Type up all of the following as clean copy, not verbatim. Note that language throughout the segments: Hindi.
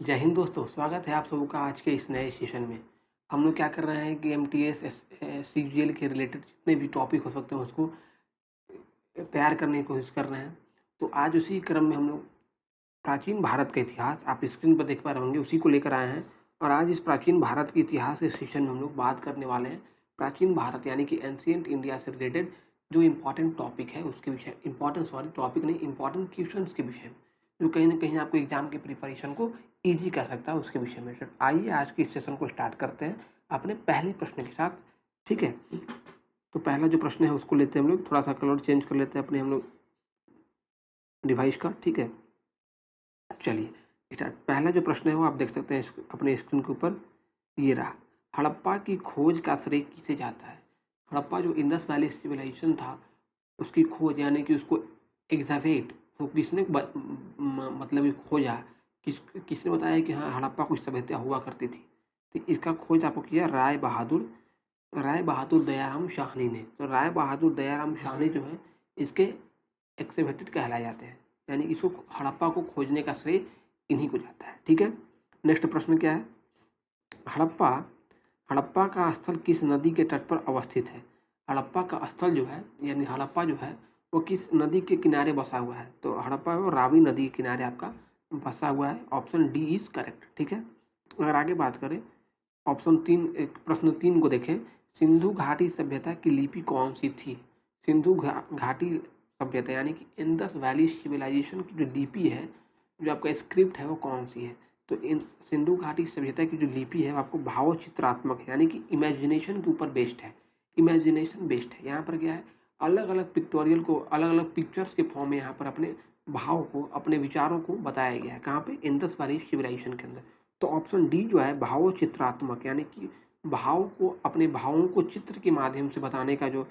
जय हिंद दोस्तों, स्वागत है आप सबों का आज के इस नए सेशन में। हम लोग क्या कर रहे हैं कि एमटीएस सीजीएल के रिलेटेड जितने भी टॉपिक हो सकते हैं उसको तैयार करने की कोशिश कर रहे हैं। तो आज उसी क्रम में हम लोग प्राचीन भारत का इतिहास आप स्क्रीन पर देख पा रहे होंगे, उसी को लेकर आए हैं। और आज इस प्राचीन भारत के इतिहास के सेशन में हम लोग बात करने वाले हैं प्राचीन भारत यानी कि एंशिएंट इंडिया से रिलेटेड जो इम्पोर्टेंट टॉपिक है उसके विषय, इम्पोर्टेंट सॉरी टॉपिक नहीं, इम्पोर्टेंट क्वेश्चंस के विषय में, जो कहीं ना कहीं आपको एग्जाम के प्रिपरेशन को ईजी कर सकता है उसके विषय में। आइए आज के इस सेशन को स्टार्ट करते हैं अपने पहले प्रश्न के साथ। ठीक है, तो पहला जो प्रश्न है उसको लेते हैं हम लोग, थोड़ा सा कलर चेंज कर लेते हैं अपने हम लोग डिवाइस का। ठीक है, चलिए स्टार्ट। पहला जो प्रश्न है वो आप देख सकते हैं अपने स्क्रीन के ऊपर, ये रहा। हड़प्पा की खोज का श्रेय किसे जाता है? हड़प्पा जो इंडस वैली सिविलाइजेशन था उसकी खोज यानी कि उसको एग्जावेट वो किसने मतलब खोजा, किसने बताया कि हाँ हड़प्पा कुछ सभ्यता हुआ करती थी? तो इसका खोज आपको किया राय बहादुर दयाराम शाहनी ने। तो राय बहादुर दयाराम शाहनी जो है इसके एक्सेवेटेड कहलाए जाते हैं, यानी इसको हड़प्पा को खोजने का श्रेय इन्हीं को जाता है। ठीक है, नेक्स्ट प्रश्न क्या है? हड़प्पा हड़प्पा का स्थल किस नदी के तट पर अवस्थित है? हड़प्पा का स्थल जो है यानी हड़प्पा जो है वो किस नदी के किनारे बसा हुआ है? तो हड़प्पा वो रावी नदी के किनारे आपका बसा हुआ है। Option D is correct. ठीक है, अगर आगे बात करें ऑप्शन प्रश्न 3 को देखें। सिंधु घाटी सभ्यता की लिपि कौन सी थी? सिंधु घाटी सभ्यता यानी कि इंडस वैली सिविलाइजेशन की जो लिपि है, जो आपका स्क्रिप्ट है वो कौन सी है? तो इन सिंधु घाटी सभ्यता की जो लिपि है वो आपको भावचित्रात्मक है, यानी कि इमेजिनेशन के ऊपर बेस्ड है। इमेजिनेशन बेस्ड है। यहाँ पर क्या है, अलग अलग पिक्टोरियल को अलग अलग पिक्चर्स के फॉर्म में यहाँ पर अपने भाव को, अपने विचारों को बताया गया है। कहाँ पे? इंडस वैली सिविलाइजेशन के अंदर। तो ऑप्शन डी जो है भावचित्रात्मक, यानी कि भाव को, अपने भावों को चित्र के माध्यम से बताने का जो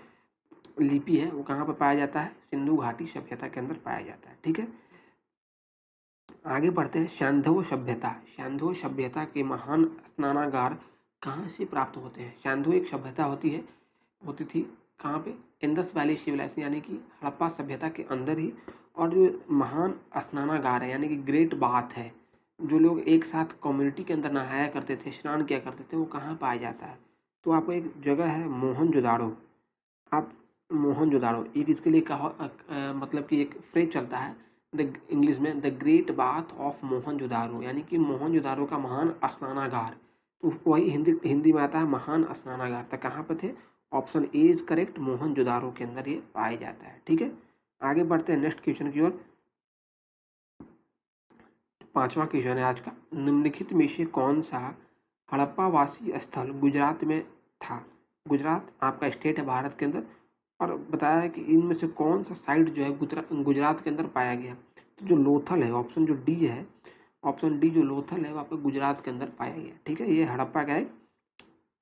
लिपि है वो कहाँ पर पाया जाता है? सिंधु घाटी सभ्यता के अंदर पाया जाता है। ठीक है, आगे बढ़ते हैं। सैंधव सभ्यता के महान स्नानागार कहाँ से प्राप्त होते हैं? सैंधव एक सभ्यता होती थी कहाँ पे? इंडस वैली सिविलाइजेशन यानी कि हड़प्पा सभ्यता के अंदर ही। और जो महान स्नानागार है यानी कि ग्रेट बाथ है, जो लोग एक साथ कम्युनिटी के अंदर नहाया करते थे, स्नान किया करते थे, वो कहाँ पाया जाता है? तो आपको एक जगह है मोहनजोदाड़ो। आप मोहनजोदाड़ो एक इसके लिए कहा मतलब कि एक फ्रेज चलता है द इंग्लिश में, the great bath of Mohenjodaro, यानी कि मोहनजोदाड़ो का महान स्नानागार। तो वही हिंदी हिंदी में आता है महान स्नानागार। तो कहाँ पे थे? Option A is correct, Mohenjodaro के अंदर ये पाया जाता है। ठीक है, आगे बढ़ते हैं नेक्स्ट क्वेश्चन की ओर। पांचवा क्वेश्चन है आज का। निम्नलिखित में से कौन सा हड़प्पावासी स्थल गुजरात में था? गुजरात आपका स्टेट है भारत के अंदर, और बताया है कि इनमें से कौन सा साइट जो है गुजरात के अंदर पाया गया। तो जो लोथल है, ऑप्शन जो डी है, ऑप्शन डी जो लोथल है वो आपको गुजरात के अंदर पाया गया। ठीक है, ये हड़प्पा का एक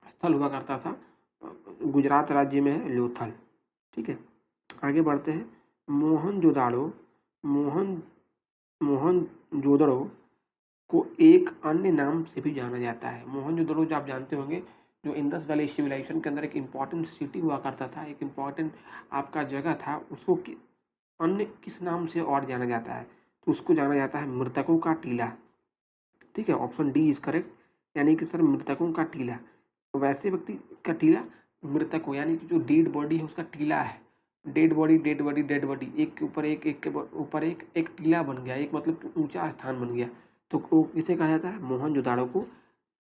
स्थल हुआ करता था, गुजरात राज्य में है लोथल। ठीक है, आगे बढ़ते हैं। मोहनजोदाड़ो मोहन मोहनजोदड़ो को एक अन्य नाम से भी जाना जाता है। मोहनजोदड़ो जो आप जानते होंगे, जो इंडस वैली सिविलाइजेशन के अंदर एक इम्पॉर्टेंट सिटी हुआ करता था, एक इम्पॉर्टेंट आपका जगह था, उसको अन्य किस नाम से और जाना जाता है? तो उसको जाना जाता है मृतकों का टीला। ठीक है, ऑप्शन डी इज करेक्ट, यानी कि सर मृतकों का टीला। तो वैसे व्यक्ति का टीला, मृतकों यानी कि जो डेड बॉडी है उसका टीला है। Dead body dead body dead body, एक के ऊपर एक के ऊपर एक टीला बन गया, एक मतलब कि ऊंचा स्थान बन गया। तो वो किसे कहा जाता है? मोहनजोदाड़ो को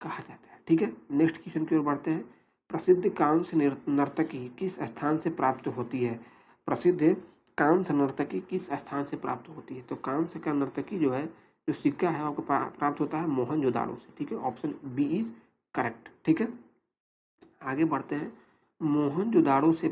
कहा जाता है। ठीक है, नेक्स्ट क्वेश्चन की ओर बढ़ते हैं। प्रसिद्ध कांस्य नर्तकी किस स्थान से प्राप्त होती है? प्रसिद्ध कांस्य नर्तकी किस स्थान से प्राप्त होती है? तो कांस्य का नर्तकी जो है, जो सिक्का है आपको प्राप्त होता है मोहनजोदाड़ो से। ठीक है, ऑप्शन बी इज करेक्ट। ठीक है, आगे बढ़ते हैं। मोहनजोदाड़ो से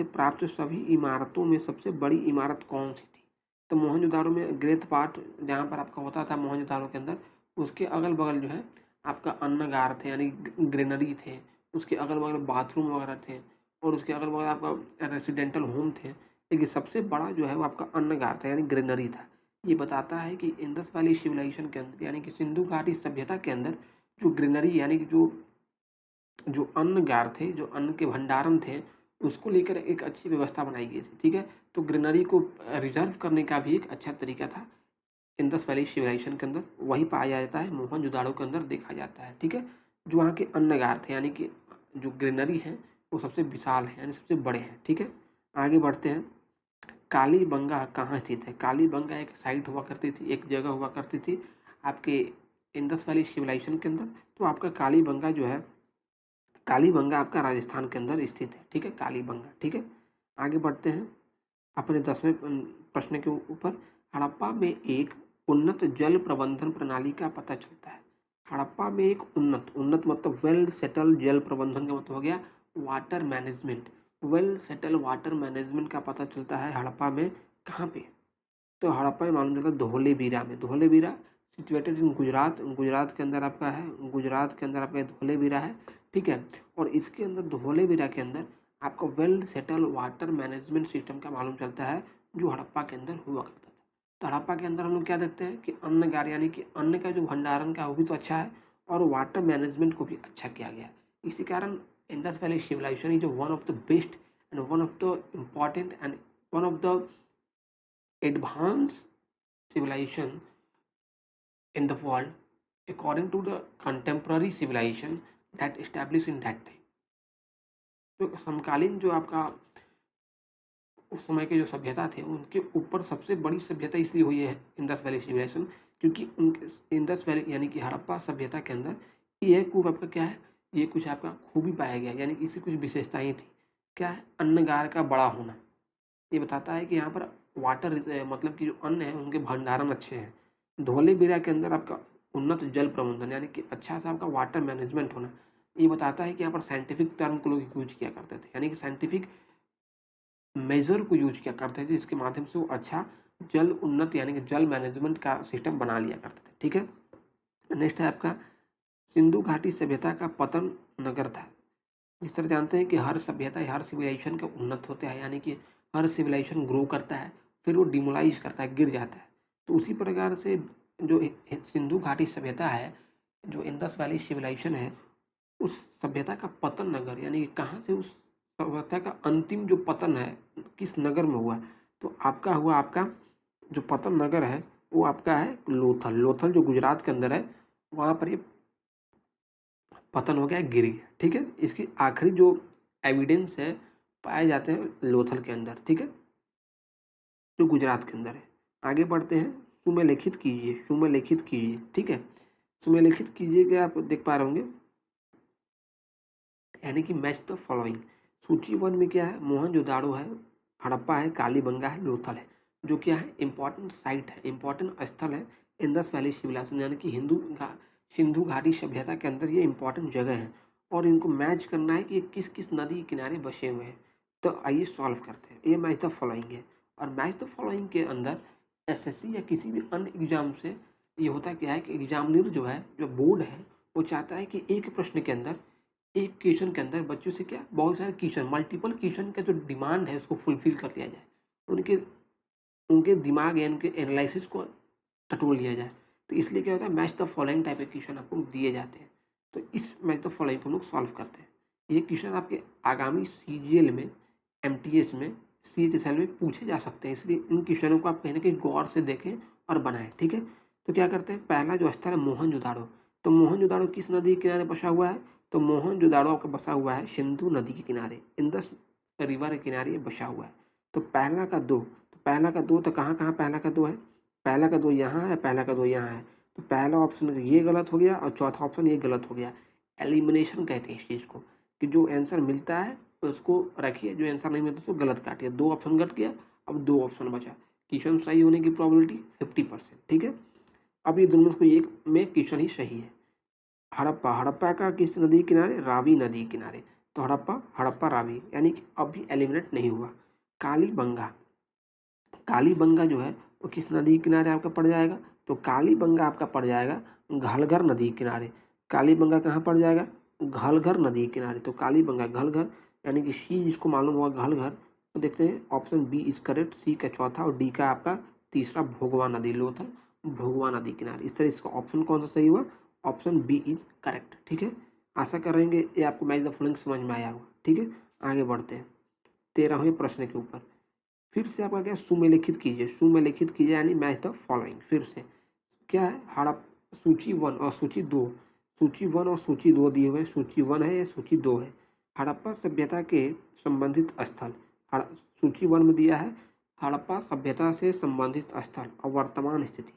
प्राप्त सभी इमारतों में सबसे बड़ी इमारत कौन सी थी? तो मोहनजोदाड़ो में ग्रेट पार्ट जहाँ पर आपका होता था मोहनजोदाड़ो के अंदर, उसके अगल बगल जो है आपका अन्नगार थे यानी ग्रेनरी थे, उसके अगल बगल बाथरूम वगैरह थे, और उसके अगल बगल आपका रेसिडेंटल होम थे। लेकिन सबसे बड़ा जो है वो आपका अन्नगार था यानी ग्रेनरी था। ये बताता है कि इंडस वैली सिविलाइजेशन के अंदर यानी कि सिंधु घाटी सभ्यता के अंदर जो ग्रेनरी यानी कि जो जो अन्नगार थे, जो अन्न के भंडारण थे, उसको लेकर एक अच्छी व्यवस्था बनाई गई थी। ठीक है, तो ग्रीनरी को रिजर्व करने का भी एक अच्छा तरीका था इंडस वैली सिविलाइजेशन के अंदर वही पाया जाता है, मोहनजोदाड़ो के अंदर देखा जाता है। ठीक है, जो वहाँ के अन्नगार थे यानी कि जो ग्रेनरी है वो सबसे विशाल है यानी सबसे बड़े हैं। ठीक है, आगे बढ़ते हैं। कालीबंगा कहाँ स्थित है? कालीबंगा एक साइट हुआ करती थी, एक जगह हुआ करती थी आपके इंडस वैली सिविलाइजेशन के अंदर। तो आपका कालीबंगा जो है, कालीबंगा आपका राजस्थान के अंदर स्थित है। ठीक है, कालीबंगा। ठीक है, आगे बढ़ते हैं अपने 10वें प्रश्न के ऊपर। हड़प्पा में एक उन्नत जल प्रबंधन प्रणाली का पता चलता है। हड़प्पा में एक उन्नत उन्नत मतलब वेल सेटल जल प्रबंधन का मतलब हो गया water management. Well settle water management का पता चलता है हड़प्पा में। कहाँ पे? तो हड़प्पा में मालूम चलता है धोलेबीरा में। धोलेबीरा सिचुएटेड इन गुजरात, गुजरात के अंदर आपका है, गुजरात के अंदर आपका धोलेबीरा है। ठीक है, और इसके अंदर धोलेबीरा के अंदर आपको well settle water management system का मालूम चलता है जो हड़प्पा के अंदर हुआ करता था। तो हड़प्पा के अंदर हम लोग क्या देखते हैं कि अन्नगार यानी कि अन्न का जो भंडारण का वो भी तो अच्छा है और वाटर मैनेजमेंट को भी अच्छा किया गया है। इसी कारण Indus valley civilization is one of the best and one of the important and one of the advanced civilization in the world according to the contemporary civilization that established in that time। तो समकालीन जो आपका उस समय के जो सभ्यता थे उनके ऊपर सबसे बड़ी सभ्यता इसलिए हुई है इंडस वैली सिविलाइजेशन, क्योंकि उनके इंडस वैली यानी कि हड़प्पा सभ्यता के अंदर ये खूब आपका क्या है, ये कुछ आपका खूबी पाया गया यानी कि इसकी कुछ विशेषताएं थी। क्या है? अन्नगार का बड़ा होना। ये बताता है कि यहाँ पर वाटर मतलब कि जो अन्न है उनके भंडारण अच्छे हैं। धोलेबीरा के अंदर आपका उन्नत जल प्रबंधन यानी कि अच्छा सा आपका वाटर मैनेजमेंट होना। ये बताता है कि यहाँ पर साइंटिफिक टर्म को लोग यूज किया करते थे यानी कि साइंटिफिक मेजर को यूज किया करते थे जिसके माध्यम से वो अच्छा जल उन्नत यानी कि जल मैनेजमेंट का सिस्टम बना लिया करते थे। ठीक है, नेक्स्ट है आपका सिंधु घाटी सभ्यता का पतन नगर था। जिस तरह जानते हैं कि हर सभ्यता हर सिविलाइजेशन का उन्नत होता है यानी कि हर सिविलाइजेशन ग्रो करता है फिर वो डिमोलाइज करता है, गिर जाता है। तो उसी प्रकार से जो सिंधु घाटी सभ्यता है, जो इंडस वैली सिविलाइजेशन है, उस सभ्यता का पतन नगर यानी कि कहाँ से उस सभ्यता का अंतिम जो पतन है किस नगर में हुआ, तो आपका हुआ आपका जो पतन नगर है वो आपका है लोथल। लोथल जो गुजरात के अंदर है वहाँ पर ये पतन हो गया, गिर गया। ठीक है, इसकी आखिरी जो एविडेंस है पाए जाते हैं लोथल के अंदर। ठीक है, जो गुजरात के अंदर है। आगे बढ़ते हैं। सुमेलिखित कीजिए, सुमेलिखित कीजिए। ठीक है, सुमेलिखित कीजिए क्या आप देख पा रहे होंगे यानी कि मैच द फॉलोइंग। सूची 1 में क्या है? मोहनजोदाड़ो है, हड़प्पा है, कालीबंगा है, लोथल है। जो क्या है? इंपॉर्टेंट साइट है, इंपॉर्टेंट स्थल है इंडस वैली सिविलाइजेशन यानी कि सिंधु घाटी सभ्यता के अंदर ये इंपॉर्टेंट जगह है और इनको मैच करना है कि ये किस किस नदी के किनारे बसे हुए हैं। तो आइए सॉल्व करते हैं। ये मैच द फॉलोइंग है और मैच द फॉलोइंग के अंदर एसएससी या किसी भी अन्य एग्जाम से ये होता क्या है कि एग्जामिनर जो है, जो बोर्ड है, वो चाहता है कि एक प्रश्न के अंदर, एक क्वेश्चन के अंदर बच्चों से क्या बहुत सारे क्वेश्चन, मल्टीपल क्वेश्चन का जो डिमांड है उसको फुलफिल कर लिया जाए, उनके उनके दिमाग या उनके एनालिसिस को टटोल लिया जाए। तो इसलिए क्या होता है, मैच द फॉलोइंग टाइप के क्वेश्चन आपको दिए जाते हैं। तो इस मैच द फॉलोइंग को हम लोग सॉल्व करते हैं। ये क्वेश्चन आपके आगामी सीजीएल में, एमटीएस में, सीएचएसएल में पूछे जा सकते हैं, इसलिए इन क्वेश्चनों को आप कहीं ना कहीं गौर से देखें और बनाएं। ठीक है, तो क्या करते हैं, पहला जो स्थल है मोहनजोदाड़ो। तो मोहनजोदाड़ो किस नदी के किनारे बसा हुआ है? तो मोहनजोदाड़ो आपका बसा हुआ है सिंधु नदी के किनारे, इंडस रिवर के किनारे बसा हुआ है। तो पहला का 2, तो पहला का 2 तो कहाँ कहाँ पहला का 2 है? पहला का 2 यहाँ है, पहला का 2 यहाँ है। तो पहला ऑप्शन ये गलत हो गया और चौथा ऑप्शन ये गलत हो गया। एलिमिनेशन कहते हैं इस चीज़ को कि जो आंसर मिलता है उसको रखिए, जो आंसर नहीं मिलता उसको गलत काटिए। 2 ऑप्शन कट गया, अब 2 ऑप्शन बचा। क्वेश्चन सही होने की प्रोबेबिलिटी 50%। ठीक है, अब ये दोनों को एक में क्वेश्चन ही सही है। हड़प्पा, हड़प्पा का किस नदी के किनारे? रावी नदी के किनारे। तो हड़प्पा, हड़प्पा रावी यानी कि अभी एलिमिनेट नहीं हुआ। कालीबंगा, कालीबंगा जो है वो किस नदी के किनारे आपका पड़ जाएगा? तो कालीबंगा आपका पड़ जाएगा घाघर नदी के किनारे। कालीबंगा कहाँ पड़ जाएगा? घाघर नदी के किनारे। तो कालीबंगा घाघर यानी कि सी जिसको मालूम हुआ घाघर, तो देखते हैं ऑप्शन बी इज करेक्ट, सी का चौथा और डी का आपका तीसरा भोगवा नदी, लोथल भोगवा नदी किनारे। इस तरह इसका ऑप्शन कौन सा सही हुआ? Option B is correct. ठीक है, आशा करेंगे ये आपको मैच द फॉलोइंग समझ में आया होगा। ठीक है, आगे बढ़ते हैं 13वें प्रश्न के ऊपर। फिर से आपका क्या सुमेलिखित कीजिए यानी मैच द फॉलोइंग। फिर से क्या है, सूची 1 और सूची 2, सूची 1 और सूची 2 दिए हुए हैं। सूची 1 है या सूची 2 है। हड़प्पा सभ्यता के संबंधित स्थल, सूची 1 में दिया है हड़प्पा सभ्यता से संबंधित स्थल और वर्तमान स्थिति।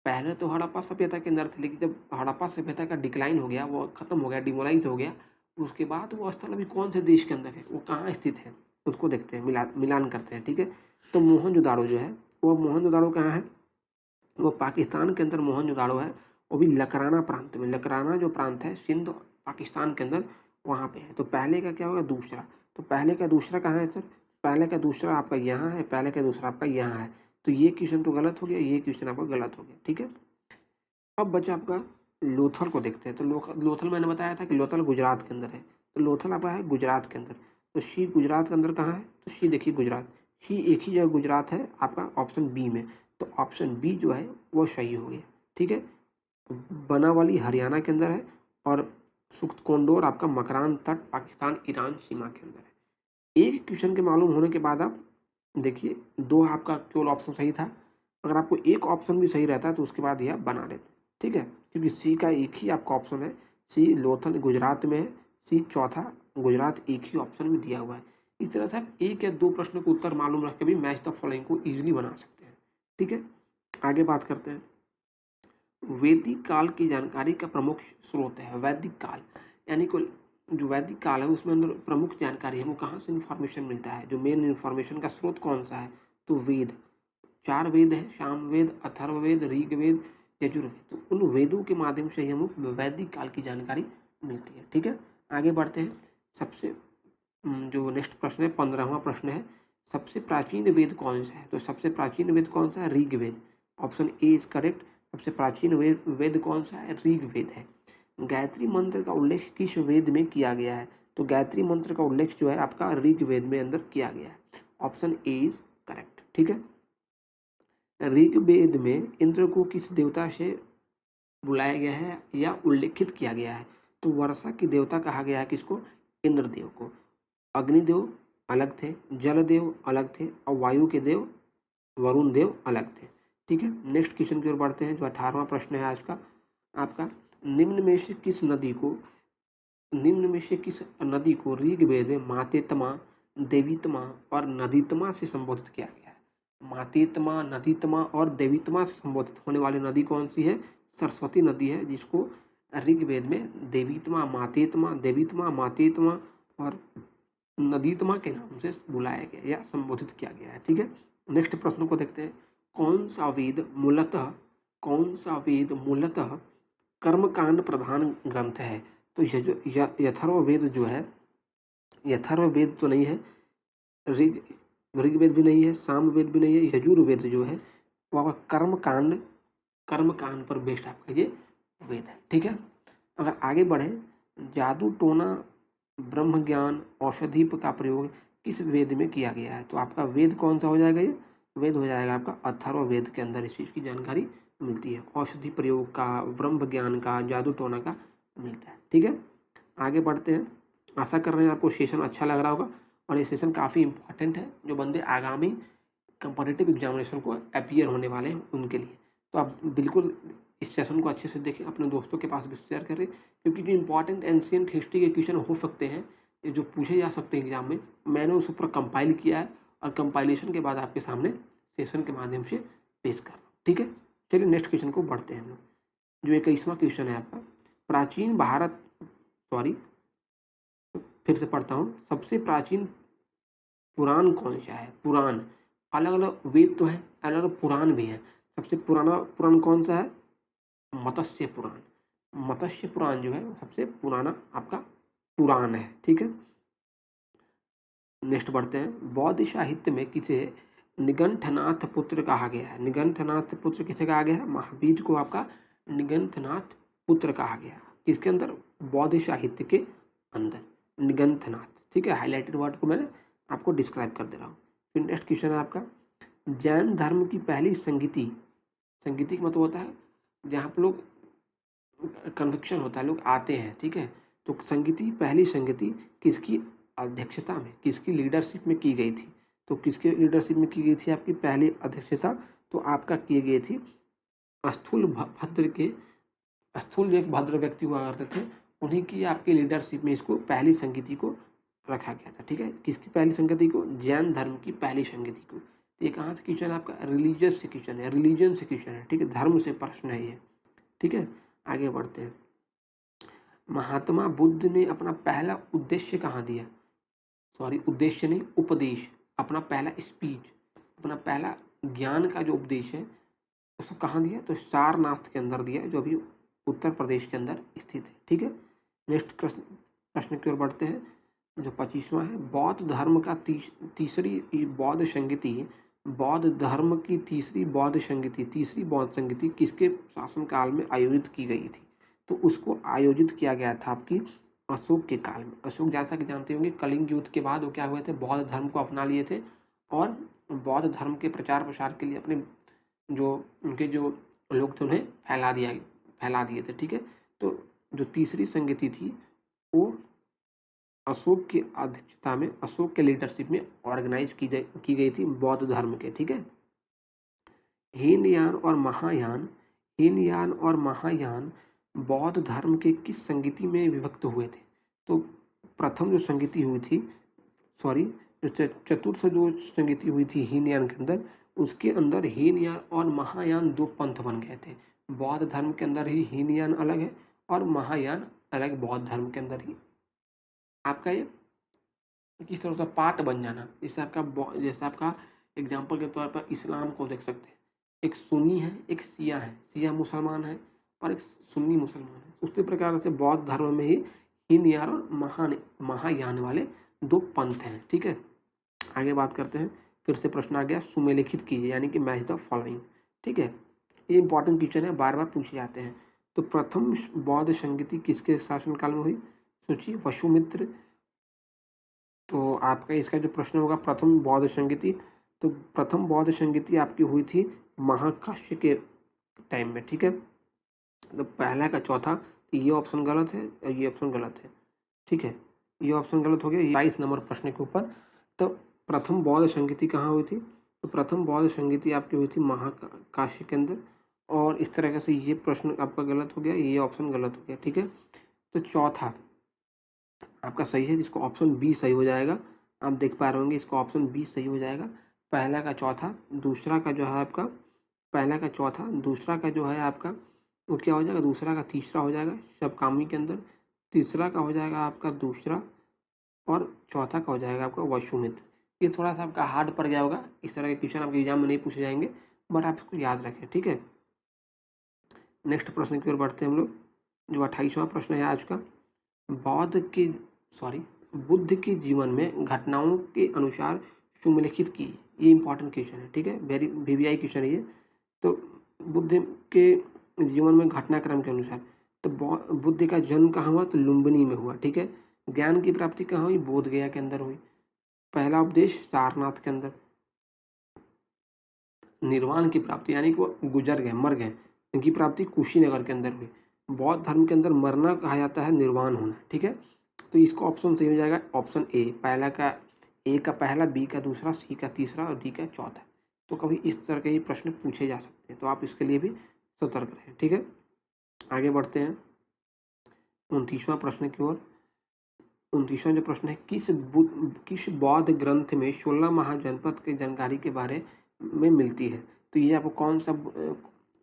पहले तो हड़प्पा सभ्यता के अंदर थे, लेकिन जब हड़प्पा सभ्यता का डिक्लाइन हो गया, वो खत्म हो गया, डिमोलाइज हो गया, उसके बाद वो स्थल अभी कौन से देश के अंदर है, वो कहाँ स्थित है, उसको देखते हैं, मिलान करते हैं। ठीक है, तो मोहनजोदाड़ो जो है, वो मोहनजोदाड़ो कहाँ है, वो पाकिस्तान के अंदर मोहनजोदाड़ो है, वो भी लकराना प्रांत में। लकराना जो प्रांत है सिंध पाकिस्तान के अंदर, वहाँ पे है। तो पहले का क्या होगा, दूसरा। तो पहले का दूसरा कहाँ है सर, पहले का दूसरा आपका यहाँ है, पहले का दूसरा आपका यहाँ है। तो ये क्वेश्चन तो गलत हो गया, ये क्वेश्चन आपका गलत हो गया। ठीक है, अब बचा आपका लोथल को देखते हैं। तो लोथल मैंने बताया था कि लोथल गुजरात के अंदर है, तो लोथल आपका है गुजरात के अंदर। तो शी गुजरात के अंदर कहाँ है, तो शी देखिए गुजरात, शी एक ही जगह गुजरात है आपका ऑप्शन बी में। तो ऑप्शन बी जो है वो सही हो गया। ठीक है, बनावाली हरियाणा के अंदर है और सुख्तकोंडोर आपका मकरान तट पाकिस्तान ईरान सीमा के अंदर है। एक क्वेश्चन के मालूम होने के बाद आप देखिए, दो आपका केवल ऑप्शन सही था। अगर आपको एक ऑप्शन भी सही रहता है तो उसके बाद यह बना लेते। ठीक है, क्योंकि सी का एक ही आपका ऑप्शन है, सी लोथल गुजरात में है, सी चौथा गुजरात एक ही ऑप्शन में दिया हुआ है। इस तरह से आप एक या दो प्रश्नों को उत्तर मालूम रख के भी मैच द फॉलोइंग को ईजिली बना सकते हैं। ठीक है, आगे बात करते हैं। वैदिक काल की जानकारी का प्रमुख स्रोत है। वैदिक काल यानी कि जो वैदिक काल है उसमें अंदर प्रमुख जानकारी है वो कहाँ से इन्फॉर्मेशन मिलता है, जो मेन इन्फॉर्मेशन का स्रोत कौन सा है, तो वेद। 4 वेद है, सामवेद, अथर्ववेद, ऋग्वेद, यजुर्वेद। तो उन वेदों के माध्यम से हमें वैदिक काल की जानकारी मिलती है। ठीक है, आगे बढ़ते हैं। सबसे जो नेक्स्ट प्रश्न है 15वां प्रश्न है, सबसे प्राचीन वेद कौन सा है, तो सबसे प्राचीन वेद कौन सा है, Rigveda. Option A is correct. सबसे प्राचीन वेद कौन सा है, ऋग्वेद है। गायत्री मंत्र का उल्लेख किस वेद में किया गया है, तो गायत्री मंत्र का उल्लेख जो है आपका ऋग्वेद में अंदर किया गया है। Option A is correct. ठीक है, ऋग्वेद में इंद्र को किस देवता से बुलाया गया है या उल्लेखित किया गया है, तो वर्षा की देवता कहा गया है किसको, इंद्रदेव को। अग्निदेव अलग थे, जलदेव अलग थे और वायु के देव वरुण देव अलग थे। ठीक है, नेक्स्ट क्वेश्चन की ओर बढ़ते हैं, जो 18वां प्रश्न है आज का आपका। निम्न में से किस नदी को ऋग्वेद में मातेत्मा, देवीत्मा और नदीत्मा से संबोधित किया गया है। मातेत्मा, नदीत्मा और देवीत्मा से संबोधित होने वाली नदी कौन सी है, सरस्वती नदी है, जिसको ऋग्वेद में देवीत्मा, मातेत्मा, देवीत्मा, मातेत्मा और नदीत्मा के नाम से बुलाया गया या संबोधित किया गया है। ठीक है, नेक्स्ट प्रश्न को देखते हैं। कौन सा वेद मूलतः कर्मकांड प्रधान ग्रंथ है, तो यथर्ववेद जो है, यथर्ववेद तो नहीं है, ऋग्वेद भी नहीं है, सामवेद भी नहीं है, यजुर्वेद जो है वो आपका कर्मकांड पर बेस्ड आपका ये वेद है। ठीक है, अगर आगे बढ़े, जादू टोना ब्रह्म ज्ञान औषधि का प्रयोग किस वेद में किया गया है, तो आपका वेद कौन सा हो जाएगा, ये वेद हो जाएगा आपका अथर्ववेद के अंदर इस चीज़ की जानकारी मिलती है। औषधि प्रयोग का, ब्रह्म ज्ञान का, जादू टोना का मिलता है। ठीक है, आगे बढ़ते हैं। आशा कर रहे हैं आपको सेशन अच्छा लग रहा होगा और ये सेशन काफ़ी इंपॉर्टेंट है जो बंदे आगामी कंपटीटिव एग्जामिनेशन को अपीयर होने वाले हैं उनके लिए। तो आप बिल्कुल इस सेशन को अच्छे से देखें, अपने दोस्तों के पास भी शेयर करें, क्योंकि जो इंपॉर्टेंट एंशिएंट हिस्ट्री के क्वेश्चन हो सकते हैं, जो पूछे जा सकते हैं एग्जाम में, मैंने उस ऊपर कंपाइल किया है और कंपाइलेशन के बाद आपके सामने सेशन के माध्यम से पेश कर रहा हूँ। ठीक है, चलिए नेक्स्ट क्वेश्चन को बढ़ते हैं हम लोग। जो 21वां क्वेश्चन है आपका, प्राचीन भारत, फिर से पढ़ता हूँ, सबसे प्राचीन पुराण कौन सा है। पुराण अलग अलग वेद तो है, अलग अलग पुराण भी है। सबसे पुराना पुराण कौन सा है, मत्स्य पुराण। मत्स्य पुराण जो है सबसे पुराना आपका पुराण है। ठीक है, नेक्स्ट बढ़ते हैं। बौद्ध साहित्य में किसे निगंठनाथ पुत्र कहा गया है। निगंठनाथ पुत्र किसे कहा गया है, महावीर को आपका निगंठनाथ पुत्र कहा गया। किसके अंदर, बौद्ध साहित्य के अंदर निगंठनाथ। ठीक है, हाईलाइटेड वर्ड को मैंने आपको डिस्क्राइब कर दे रहा हूँ। फिर नेक्स्ट क्वेश्चन है आपका, जैन धर्म की पहली संगीति का मतलब होता है जहाँ पर लोग कन्विक्शन होता है, लोग आते हैं। ठीक है, तो पहली संगीति किसकी अध्यक्षता में, किसकी लीडरशिप में की गई थी, तो किसके लीडरशिप में की गई थी आपकी पहली अध्यक्षता? तो आपका किए गए थी स्थूल जो एक भद्र व्यक्ति हुआ करते थे, उन्हीं की आपकी लीडरशिप में इसको पहली संगीति को रखा गया था। ठीक है, किसकी पहली संगति को? जैन धर्म की पहली संगति को। तो ये कहाँ से क्वेश्चन है आपका? रिलीजियस से क्वेश्चन है, रिलीजन से क्वेश्चन है। ठीक है, धर्म से प्रश्न है ये। ठीक है, आगे बढ़ते हैं। महात्मा बुद्ध ने अपना पहला उद्देश्य कहाँ दिया? सॉरी, उद्देश्य नहीं, उपदेश। अपना पहला स्पीच, अपना पहला ज्ञान का जो उपदेश है उसको कहाँ दिया? तो सारनाथ के अंदर दिया, जो अभी उत्तर प्रदेश के अंदर स्थित है। ठीक है, नेक्स्ट प्रश्न की ओर बढ़ते हैं, जो 25वां है। बौद्ध धर्म का तीसरी बौद्ध संगति, बौद्ध धर्म की तीसरी बौद्ध संगति किसके शासनकाल में आयोजित की गई थी? तो उसको आयोजित किया गया था आपकी अशोक के काल में। अशोक, जैसा कि जानते होंगे, कलिंग युद्ध के बाद वो क्या हुए थे? बौद्ध धर्म को अपना लिए थे और बौद्ध धर्म के प्रचार प्रसार के लिए अपने जो उनके जो लोग थे उन्हें फैला दिए थे। ठीक है, तो जो तीसरी संगति थी वो अशोक की अध्यक्षता में, अशोक के लीडरशिप में ऑर्गेनाइज की गई थी बौद्ध धर्म के। ठीक है, हीनयान और महायान बौद्ध धर्म के किस संगति में विभक्त हुए थे? तो प्रथम जो संगति हुई थी, जो चतुर्थ जो संगति हुई थी हीनयान के अंदर, उसके अंदर हीनयान और महायान दो पंथ बन गए थे। बौद्ध धर्म के अंदर ही हीनयान अलग है और महायान अलग, बौद्ध धर्म के अंदर ही। आपका ये किस तरह से पार्ट बन जाना, जैसे आपका एग्जाम्पल के तौर पर इस्लाम को देख सकते हैं। एक सुन्नी है, एक शिया है, शिया मुसलमान है और एक सुन्नी मुसलमान है। उसी प्रकार से बौद्ध धर्म में ही हीनयान और महायान वाले दो पंथ हैं। ठीक है, आगे बात करते हैं। फिर से प्रश्न आ गया, सुमेलिखित कीजिए, यानी कि मैच द फॉलोइंग। ठीक है, ये इंपॉर्टेंट क्वेश्चन है, बार बार पूछे जाते हैं। तो प्रथम बौद्ध संगति किसके शासनकाल में हुई? सोचिए, वसुमित्र। तो आपका इसका जो प्रश्न होगा, प्रथम बौद्ध संगति, तो प्रथम बौद्ध संगति आपकी हुई थी महाकाश्य के टाइम में। ठीक है, तो पहला का चौथा, तो ये ऑप्शन गलत है और ये ऑप्शन गलत है। ठीक है, ये ऑप्शन गलत हो गया 22 नंबर प्रश्न के ऊपर। तो प्रथम बौद्ध संगति कहाँ हुई थी? तो प्रथम बौद्ध संगति आपकी हुई थी महाकाशी के अंदर, और इस तरह से ये प्रश्न आपका गलत हो गया, ये ऑप्शन गलत हो गया। ठीक है, तो चौथा आपका सही है, जिसको ऑप्शन बी सही हो जाएगा। आप देख पा रहे होंगे, इसको ऑप्शन बी सही हो जाएगा। पहला का चौथा, दूसरा का जो है आपका, पहला का चौथा, दूसरा का जो है आपका वो क्या हो जाएगा? दूसरा का तीसरा हो जाएगा शबकामी के अंदर, तीसरा का हो जाएगा आपका दूसरा, और चौथा का हो जाएगा आपका वसुमित्र। ये थोड़ा सा आपका हार्ड पड़ गया होगा, इस तरह के क्वेश्चन आपके एग्जाम में नहीं पूछे जाएंगे, बट आप इसको याद रखें। ठीक है, नेक्स्ट प्रश्न की ओर बढ़ते हैं हम लोग, जो 28वां प्रश्न है आज का। बुद्ध के जीवन में घटनाओं के अनुसार सुमेलिखित की, ये इंपॉर्टेंट क्वेश्चन है। ठीक है, वेरी VVI क्वेश्चन है ये। तो बुद्ध के जीवन में घटनाक्रम के अनुसार, तो बुद्ध का जन्म कहाँ हुआ? तो लुम्बिनी में हुआ। ठीक है, ज्ञान की प्राप्ति कहाँ हुई? बोध गया के अंदर हुई। पहला उपदेश सारनाथ के अंदर। निर्वाण की प्राप्ति, यानी कि वो गुजर गए, मर गए, इनकी प्राप्ति कुशीनगर के अंदर हुई। बौद्ध धर्म के अंदर मरना कहा जाता है निर्वाण होना। ठीक है, तो इसका ऑप्शन सही हो जाएगा ऑप्शन ए। पहला का ए का पहला, बी का दूसरा, सी का तीसरा और डी का चौथा। तो कभी इस तरह के ही प्रश्न पूछे जा सकते हैं, तो आप इसके लिए भी सतर्क रहें। ठीक है, आगे बढ़ते हैं 29वां प्रश्न की ओर। 29वां जो प्रश्न है, किस बौद्ध ग्रंथ में 16 महाजनपद की जानकारी के बारे में मिलती है? तो ये आपको कौन सा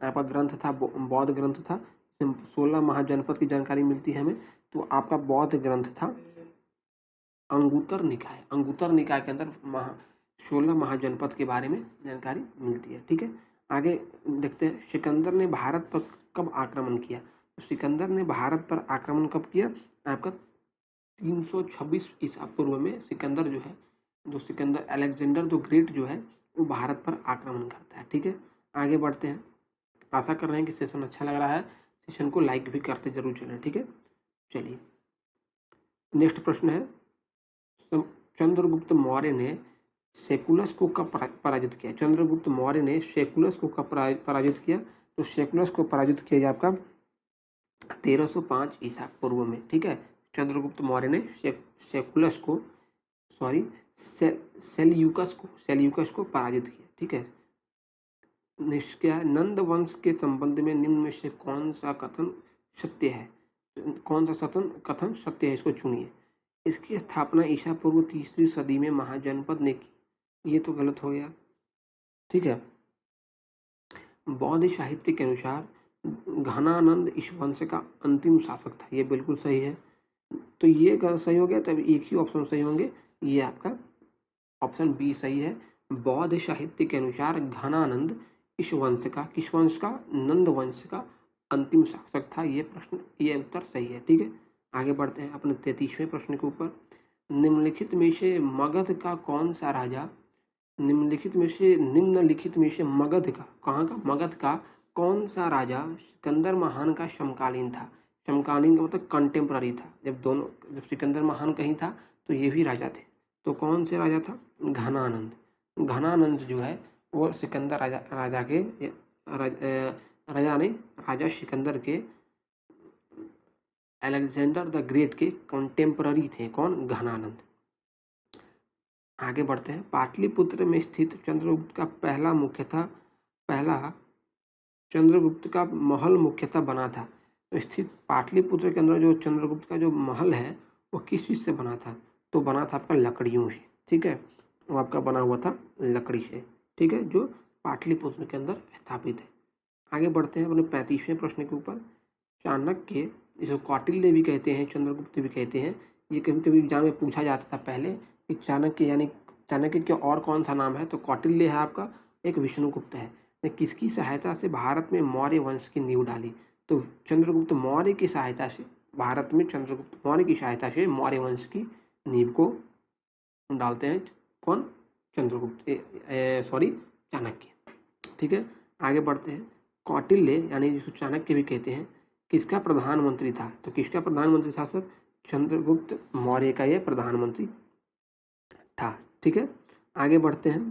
आपका ग्रंथ था? बौद्ध ग्रंथ था, 16 महाजनपद की जानकारी मिलती है हमें। तो आपका बौद्ध ग्रंथ था अंगुत्तर निकाय। अंगुत्तर निकाय के अंदर 16 महाजनपद के बारे में जानकारी मिलती है। ठीक है, आगे देखते हैं, सिकंदर ने भारत पर कब आक्रमण किया? तो सिकंदर ने भारत पर आक्रमण कब किया? आपका 326 ईसा पूर्व में सिकंदर जो है, सिकंदर अलेक्जेंडर द ग्रेट जो है, वो भारत पर आक्रमण करता है। ठीक है, आगे बढ़ते हैं। आशा कर रहे हैं कि सेशन अच्छा लग रहा है, सेशन को लाइक भी करते जरूर चलें। ठीक है, चलिए नेक्स्ट प्रश्न है, चंद्रगुप्त मौर्य ने सेकुलस को कब पराजित किया? चंद्रगुप्त मौर्य ने सेकुलस को कब पराजित किया? तो सेकुलस को पराजित किया आपका 1305 ईसा पूर्व में। ठीक है, चंद्रगुप्त मौर्य ने सेकुलस को सॉरी सेल्यूकस को पराजित किया। ठीक है। क्या है, नंद वंश के संबंध में निम्न में से कौन सा कथन सत्य है? कौन सा कथन सत्य है, इसको चुनिए। इसकी स्थापना ईसा पूर्व 3री सदी में महाजनपद ने की। ये तो गलत हो गया। ठीक है। बौद्ध साहित्य के अनुसार घनानंद इस वंश का अंतिम शासक था। ये बिल्कुल सही है। तो ये अगर सही हो गया तब एक ही ऑप्शन सही होंगे, ये आपका ऑप्शन बी सही है। बौद्ध साहित्य के अनुसार घनानंद इस वंश का, किस वंश का? नंद वंश का अंतिम शासक था। ये प्रश्न, ये उत्तर सही है। ठीक है। आगे बढ़ते हैं अपने 33वें प्रश्न के ऊपर। निम्नलिखित में से मगध का कौन सा राजा, निम्नलिखित में से मगध का, कहाँ का? मगध का कौन सा राजा सिकंदर महान का समकालीन था? समकालीन का मतलब कंटेम्प्ररी था। जब सिकंदर महान कहीं था तो ये भी राजा थे। तो कौन से राजा था? घनानंद। घनानंद जो है वो सिकंदर राजा सिकंदर के, अलेक्जेंडर द ग्रेट के कंटेम्प्ररी थे। कौन? घनानंद। आगे बढ़ते हैं। पाटलिपुत्र में स्थित चंद्रगुप्त का महल मुख्यतः बना था। तो स्थित पाटलिपुत्र के अंदर जो चंद्रगुप्त का जो महल है वो किस चीज़ से बना था? तो बना था आपका लकड़ियों से। ठीक है। वो आपका बना हुआ था लकड़ी से। ठीक है, जो पाटलिपुत्र के अंदर स्थापित है। आगे बढ़ते हैं अपने 35वें प्रश्न के ऊपर। चाणक्य, जिसे कौटिल्य भी कहते हैं, चंद्रगुप्त भी कहते हैं, ये कभी कभी एग्जाम में पूछा जाता था पहले कि चाणक्य के और कौन सा नाम है? तो कौटिल्य है आपका, एक विष्णुगुप्त है। ने किसकी सहायता से भारत में मौर्य वंश की नींव डाली? तो चंद्रगुप्त मौर्य की सहायता से, भारत में चंद्रगुप्त मौर्य की सहायता से मौर्य वंश की नींव को डालते हैं। कौन? चंद्रगुप्त, चाणक्य। ठीक है। आगे बढ़ते हैं। कौटिल्य यानी जिसको चाणक्य भी कहते हैं, किसका प्रधानमंत्री था? तो किसका प्रधानमंत्री था सर? चंद्रगुप्त मौर्य का ये प्रधानमंत्री था। ठीक है। आगे बढ़ते हैं।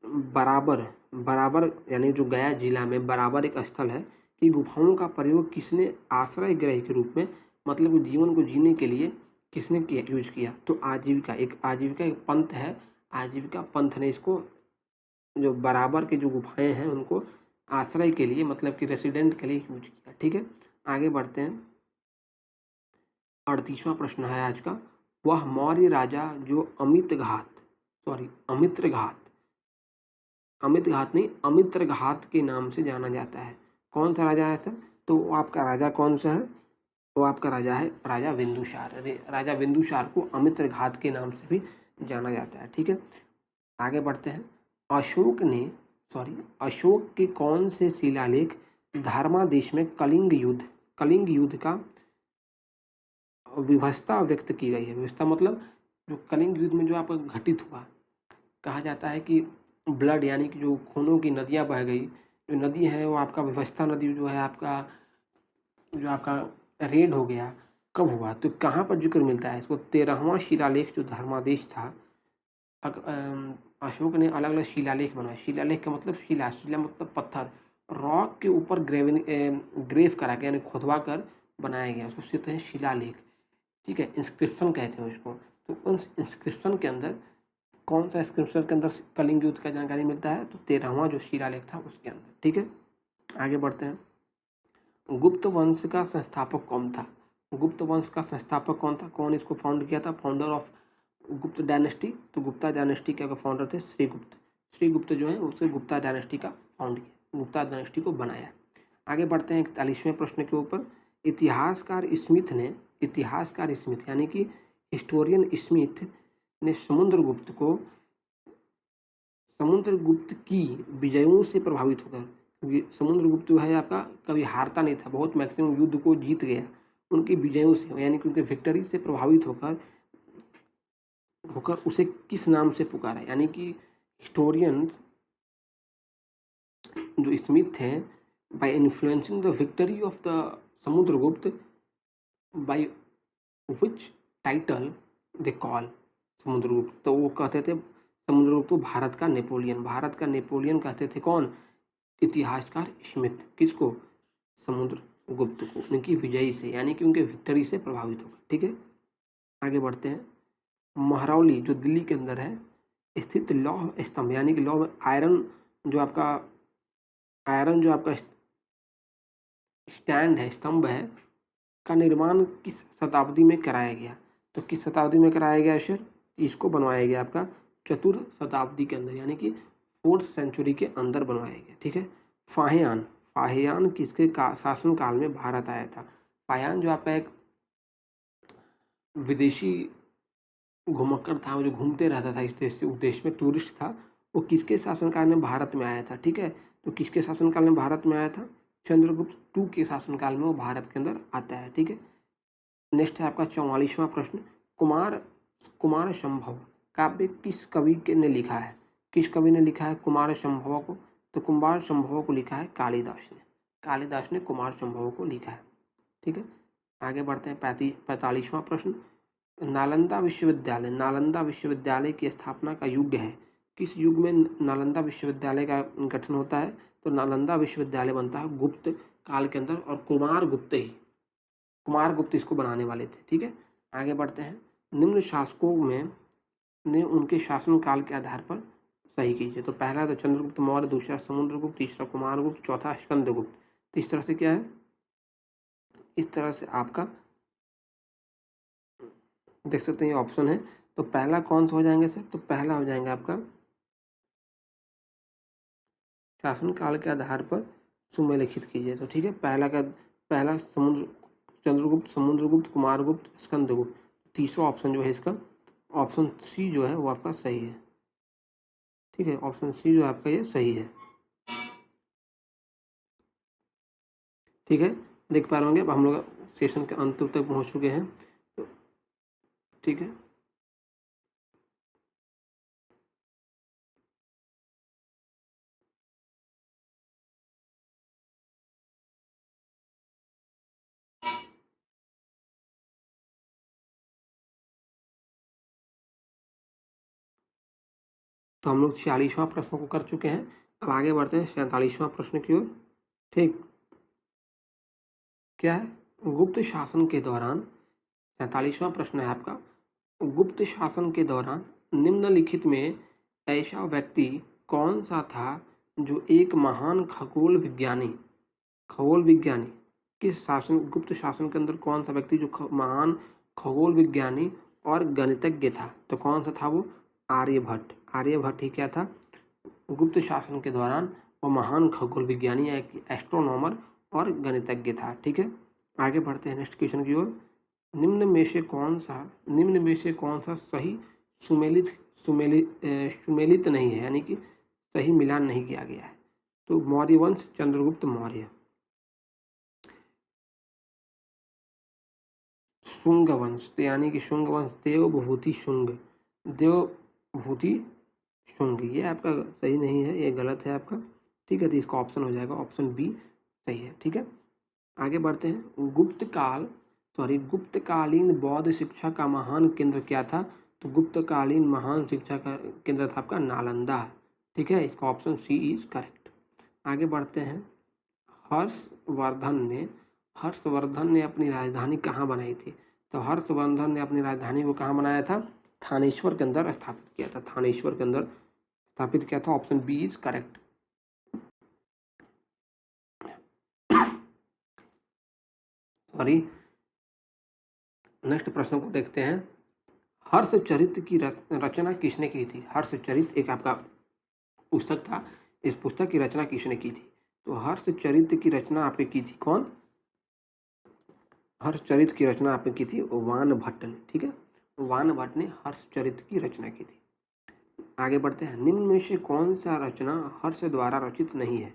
बराबर यानी जो गया जिला में बराबर एक स्थल है कि गुफाओं का प्रयोग किसने आश्रय गृह के रूप में, मतलब जीवन को जीने के लिए किसने किया, यूज किया? तो आजीविका एक पंथ है, आजीविका पंथ ने इसको, जो बराबर के जो गुफाएं हैं उनको आश्रय के लिए, मतलब कि रेसिडेंट के लिए यूज किया। ठीक है। आगे बढ़ते हैं। 38वां प्रश्न है आज का। वह मौर्य राजा जो अमित्रघात के नाम से जाना जाता है, कौन सा राजा है सर? तो वो आपका राजा कौन सा है? वो आपका राजा है राजा बिंदुसार। राजा बिंदुसार को अमित्रघात के नाम से भी जाना जाता है। ठीक है। आगे बढ़ते हैं। अशोक के कौन से शिलालेख धर्मादेश में कलिंग युद्ध का विवशता व्यक्त की गई है? विवशता मतलब जो कलिंग युद्ध में जो आपका घटित हुआ, कहा जाता है कि ब्लड यानी कि जो खूनों की नदियाँ बह गई, जो नदी है वो आपका विवशता नदी जो है आपका, जो आपका रेड हो गया, कब हुआ? तो कहाँ पर जिक्र मिलता है इसको? 13वां शिलालेख जो धर्मादेश था, अशोक ने अलग अलग शिलालेख बनाए। शिलालेख का मतलब शिला मतलब पत्थर, रॉक के ऊपर ग्रेव करा के यानी खुदवा कर बनाया गया, उसको कहते हैं शिलालेख। ठीक है। इंस्क्रिप्शन कहते हैं उसको। तो उन इंस्क्रिप्शन के अंदर, कौन सा इंस्क्रिप्शन के अंदर कलिंग युद्ध का जानकारी मिलता है? तो 13वां जो शिलालेख था उसके अंदर। ठीक है। आगे बढ़ते हैं। गुप्त वंश का संस्थापक कौन था? गुप्त वंश का संस्थापक कौन था? कौन इसको फाउंड किया था? फाउंडर ऑफ गुप्त डायनेस्टी। तो गुप्ता डायनेस्टी के फाउंडर थे श्रीगुप्त जो है उसने गुप्ता डायनेस्टी का फाउंड किया, गुप्ता डायनेस्टी को बनाया। आगे बढ़ते हैं 41वें प्रश्न के ऊपर। इतिहासकार स्मिथ यानी कि हिस्टोरियन स्मिथ ने समुद्रगुप्त की विजयों से प्रभावित होकर, क्योंकि समुद्रगुप्त जो है आपका कभी हारता नहीं था, बहुत मैक्सिमम युद्ध को जीत गया, उनकी विजयों से यानी कि उनके विक्टरी से प्रभावित होकर उसे किस नाम से पुकारा? यानी कि हिस्टोरियन जो स्मिथ थे, by influencing the victory of the Samudragupta, by which title they call Samudragupta? तो वो कहते थे समुद्रगुप्त को भारत का नेपोलियन कहते थे। कौन? इतिहासकार स्मिथ। किसको? समुद्रगुप्त को, उनकी विजयी से यानी कि उनके विक्टरी से प्रभावित होकर। ठीक है। आगे बढ़ते हैं। महरौली जो दिल्ली के अंदर है स्थित लौह स्तंभ यानी कि लौह आयरन जो आपका स्टैंड है, स्तंभ है, का निर्माण किस शताब्दी में कराया गया? तो किस शताब्दी में कराया गया सर? इसको बनवाया गया आपका चतुर्थ शताब्दी के अंदर यानी कि 4th सेंचुरी के अंदर बनवाया गया। ठीक है। फाहियान किसके शासन काल में भारत आया था? फाहियान जो आपका एक विदेशी घुमक्कड़ था, वो जो घूमते रहता था इस देश से उस देश में, टूरिस्ट था, वो किसके शासनकाल में भारत में आया था? ठीक है। तो किसके शासनकाल में भारत में आया था? चंद्रगुप्त II के शासनकाल में वो भारत के अंदर आता है। ठीक है। नेक्स्ट है आपका 44वां प्रश्न, कुमार संभव काव्य किस कवि ने लिखा है? किस कवि ने लिखा है कुमार संभव को? तो कुमार संभव को लिखा है कालिदास ने कुमार संभव को लिखा है। ठीक है। आगे बढ़ते हैं 45वां प्रश्न, नालंदा विश्वविद्यालय की स्थापना का युग है? किस युग में नालंदा विश्वविद्यालय का गठन होता है? तो नालंदा विश्वविद्यालय बनता है गुप्त काल के अंदर और कुमार गुप्त इसको बनाने वाले थे। ठीक है। आगे बढ़ते हैं, निम्न शासकों में ने उनके शासन काल के आधार पर सही कीजिए। तो पहला तो चंद्रगुप्त मौर्य, दूसरा समुद्रगुप्त, तीसरा कुमारगुप्त, चौथा स्कंदगुप्त। तो इस तरह से क्या है, इस तरह से आपका देख सकते हैं ये ऑप्शन है। तो पहला कौन सा हो जाएंगे सर? तो पहला हो जाएंगे आपका शासन काल के आधार पर सुमेलिखित कीजिए। तो ठीक है, पहला चंद्रगुप्त, समुद्रगुप्त, कुमारगुप्त, स्कंदगुप्त। तीसरा ऑप्शन जो है इसका ऑप्शन सी जो है वो आपका सही है। ठीक है, ऑप्शन सी जो आपका ये सही है। ठीक है, देख पा रहे होंगे अब हम लोग सेशन के अंत तक पहुंच चुके हैं। तो ठीक है, तो हम लोग 46वां प्रश्न को कर चुके हैं। अब आगे बढ़ते हैं 47वां प्रश्न की ओर। ठीक, क्या है? गुप्त शासन के दौरान 47वां प्रश्न है आपका, गुप्त शासन के दौरान निम्नलिखित में ऐसा व्यक्ति कौन सा था जो एक महान खगोल विज्ञानी किस शासन गुप्त शासन के अंदर कौन सा व्यक्ति जो महान खगोल विज्ञानी और गणितज्ञ था? तो कौन सा था वो? आर्यभट्ट ही क्या था? गुप्त शासन के दौरान वो महान खगोल विज्ञानी या एस्ट्रोनॉमर और गणितज्ञ था। ठीक है, आगे बढ़ते हैं नेक्स्ट क्वेश्चन की ओर। निम्न में से कौन सा सही सुमेलित नहीं है, यानी कि सही मिलान नहीं किया गया है? तो मौर्य वंश, चंद्रगुप्त मौर्य, शुंग वंश, यानी कि शुंग वंश, देवभूति शुंग, ये आपका सही नहीं है, ये गलत है आपका। ठीक है, तो इसका ऑप्शन हो जाएगा ऑप्शन बी सही है। ठीक है, आगे बढ़ते हैं। गुप्तकालीन बौद्ध शिक्षा का महान केंद्र क्या था? तो गुप्तकालीन महान शिक्षा का केंद्र था आपका नालंदा। ठीक है, इसका ऑप्शन सी इज करेक्ट। आगे बढ़ते हैं, हर्षवर्धन ने अपनी राजधानी कहाँ बनाई थी? तो हर्षवर्धन ने अपनी राजधानी को कहाँ बनाया था? थानेश्वर के अंदर स्थापित किया था। थानेश्वर के अंदर स्थापित किया था, option B is correct. Sorry, next प्रश्न को देखते हैं। हर्षचरित की रचना किसने की थी? हर्षचरित एक आपका पुस्तक था, इस पुस्तक की रचना किसने की थी? तो हर्षचरित की रचना आपने की थी कौन? हर्षचरित की रचना आपने की थी वान भट्ट ने। ठीक है, वान भट्ट ने हर्षचरित की रचना की थी। आगे बढ़ते हैं, निम्न में से कौन सा रचना हर्ष द्वारा रचित नहीं है?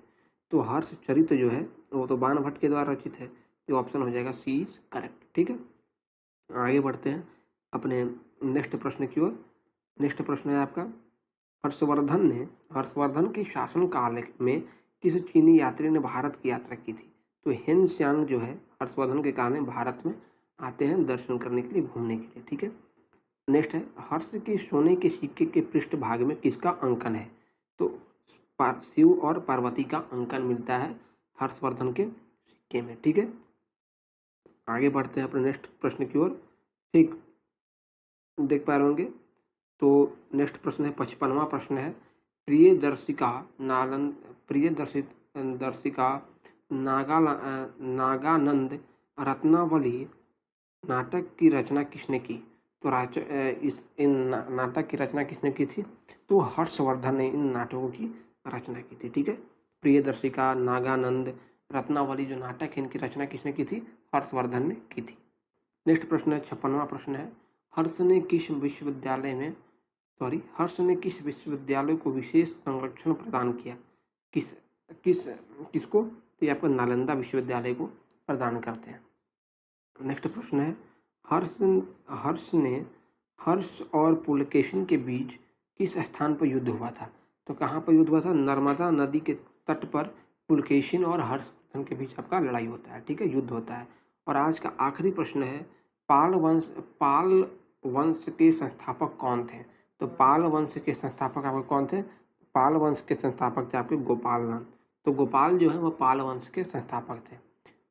तो हर्षचरित जो है वो तो वान भट्ट के द्वारा रचित है, जो ऑप्शन हो जाएगा सी इज करेक्ट। ठीक है, आगे बढ़ते हैं अपने नेक्स्ट प्रश्न की ओर। नेक्स्ट प्रश्न है आपका, हर्षवर्धन के शासन काल में किस चीनी यात्री ने भारत की यात्रा की थी? तो हेन स्यांग जो है हर्षवर्धन के काल में भारत में आते हैं दर्शन करने के लिए, घूमने के लिए। ठीक है, नेक्स्ट है, हर्ष के सोने के सिक्के के पृष्ठ भाग में किसका अंकन है? तो शिव और पार्वती का अंकन मिलता है हर्षवर्धन के सिक्के में। ठीक है, आगे बढ़ते हैं अपने नेक्स्ट प्रश्न की ओर। ठीक, देख पा रहे होंगे। तो नेक्स्ट प्रश्न है 55वां प्रश्न है, प्रियदर्शिका दर्शिका नागानंद रत्नावली नाटक की रचना किसने की? तो इन नाटक की रचना किसने की थी? तो हर्षवर्धन ने इन नाटकों की रचना की थी। ठीक है, प्रियदर्शिका, नागानंद, रत्नावली जो नाटक है इनकी रचना किसने की थी? हर्षवर्धन ने की थी। नेक्स्ट प्रश्न है 56वां प्रश्न है, हर्ष ने किस विश्वविद्यालय को विशेष संरक्षण प्रदान किया? किसको? तो ये आपका नालंदा विश्वविद्यालय को प्रदान करते हैं। नेक्स्ट प्रश्न है, हर्ष और पुलकेशिन के बीच किस स्थान पर युद्ध हुआ था? तो कहाँ पर युद्ध हुआ था? नर्मदा नदी के तट पर पुलकेशिन और हर्षवर्धन के बीच आपका लड़ाई होता है। ठीक है, युद्ध होता है। और आज का आखिरी प्रश्न है, पाल वंश के संस्थापक कौन थे? तो पाल वंश के संस्थापक आपके कौन थे? पाल वंश के संस्थापक थे आपके गोपालनंद। तो गोपाल जो है वह पाल वंश के संस्थापक थे।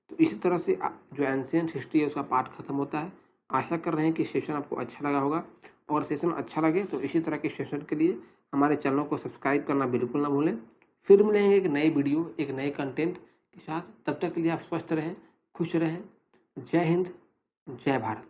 तो इसी तरह से जो एंशिएंट हिस्ट्री है उसका पार्ट खत्म होता है। आशा कर रहे हैं कि सेशन आपको अच्छा लगा होगा, और सेशन अच्छा लगे तो इसी तरह के सेशन के लिए हमारे चैनल को सब्सक्राइब करना बिल्कुल ना भूलें। फिर मिलेंगे एक नई वीडियो, एक नए कंटेंट के साथ। तब तक के लिए आप स्वस्थ रहें, खुश रहें। जय हिंद, जय भारत।